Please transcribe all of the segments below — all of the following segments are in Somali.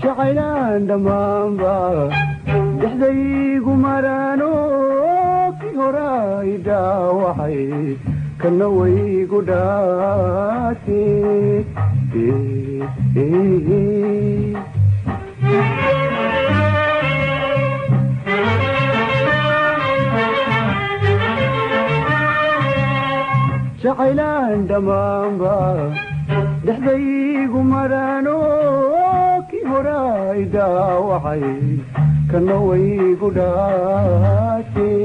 شعلان دمانبا دحدي قمرانو في هرايدا وحي كنوي قداتي شعلان دمانبا دحدي قمرانو كي هرايدا وحي كنوي قداتي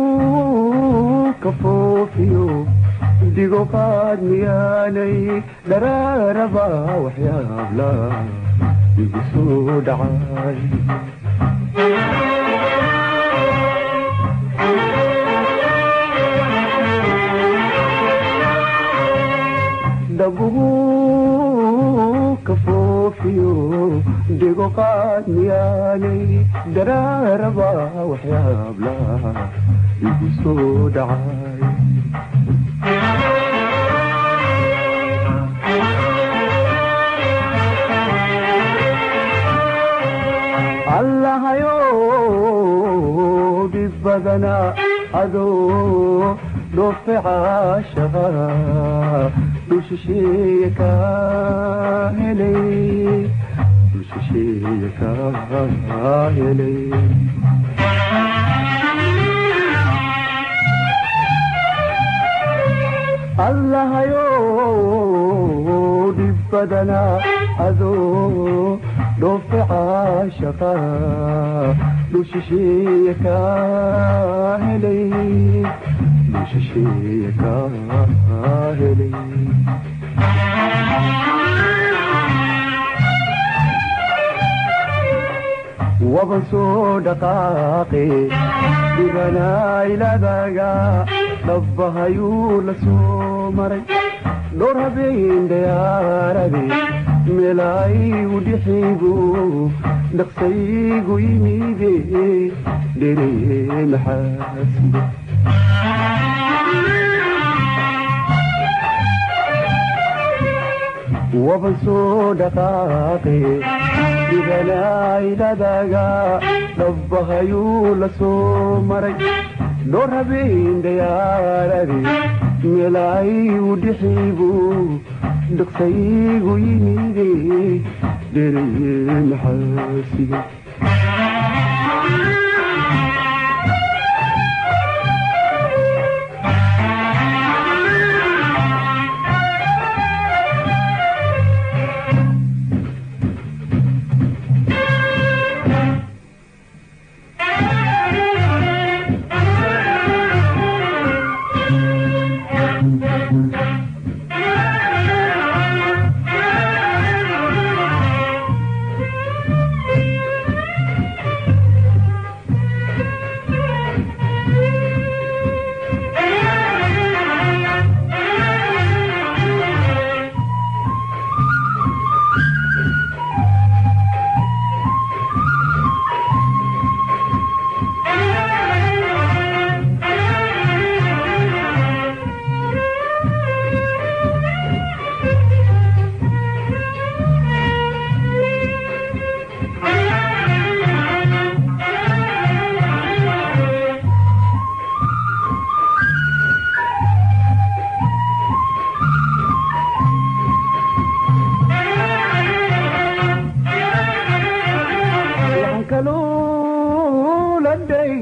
دبوه كفوفيو ديقو قاد مياني دراربا وحيابلا يقصو دعاي دبوه كفوفيو ديقو قاد مياني دراربا وحيابلا يقصو دعاي الله يو ببدنا أدو دفع عاشقا وششيكا إلي وششيكا إلي الله يو ببدنا أدو دفع عاشقا وششيكا إلي وششيكا إلي وبنسو دقاقي بغنا إلى دقا لبها يولسو مري دورها بين دياربي ملاي ودحيقو نقصيقو يميدي ديري محاسب وبنسو دقاقي بغنا إلى دقا لبها يولسو مري دورها بين دياربي ملاي ودحيقو دقسيقو يميدي ديري محاسب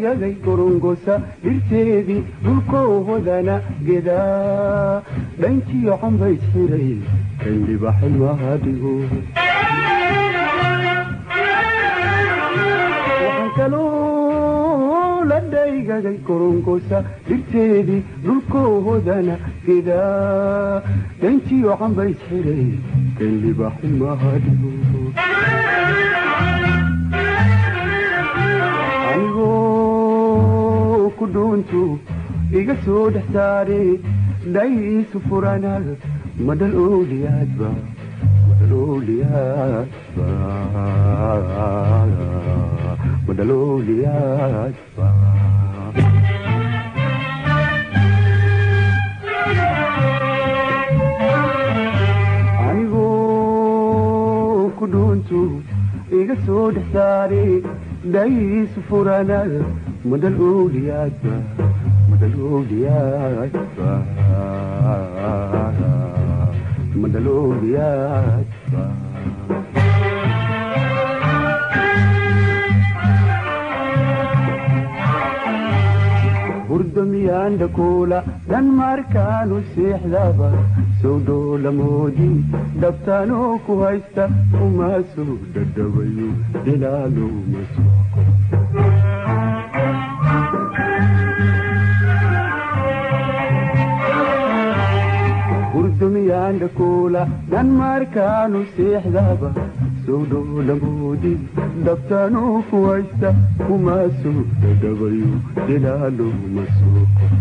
dhaygagay korongosa dhirteedii dhulkoohodana gedaa dhankiyo xambays xiray kandhiba xilwaadigo waxaan kaloo la dhaygagay korongosa dhirteedii dhulkoohodana gedaa dhankiyo xambays xiray kandhiba xilwaadigo kuduntu iga soo dhaxtaare dhaysu furanaal madal ooliyaadba anigoo kuduntu iga soo dhaxtaare dhaysu furanaal madal ooliyaadba hurdamiyaan dhakoola dhan markaanu seexdaba sowdhoolamoodii dhabtaanoo ku haysta umaasoo dhadhabayo dilaaloo masuuqo hurdamiyaan dhakoola dhan markaanu seexdaba sowdhoolamoodii dhabtaanoo ku haysta umaasoo dhadhabayo dilaaloo masuuqo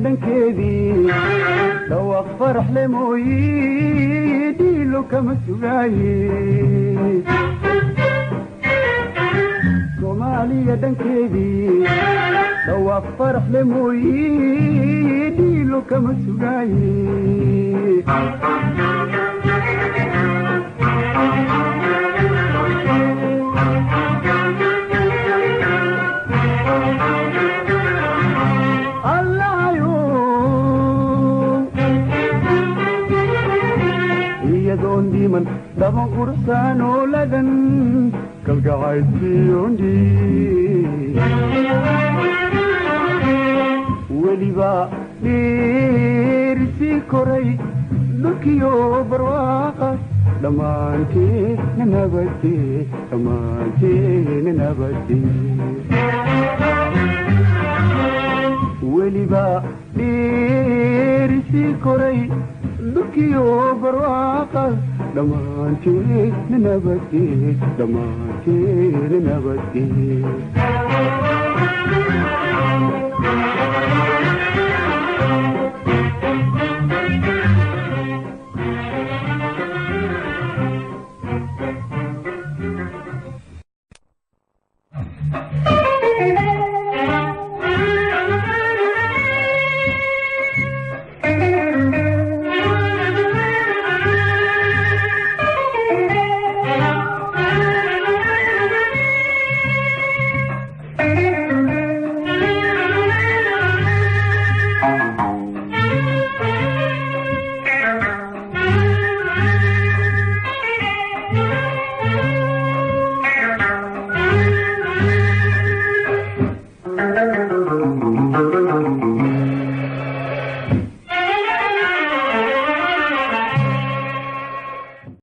dhankeedii dhawaaq farax le mooyi dhiilo kama sugaaye soomaaliya dhankeedii dhawaaq farax le mooyi dhiilo kama sugaaye diman daban qursaan ooladan kalgacaydsiyondi weliba dhiirisii koray dhulkiyo barwaaqa dhammaanteena nabadee weliba dhiirisii koray dhulkiyo barwaaqa dhammaanteena nabadee dhammaanteena nabadee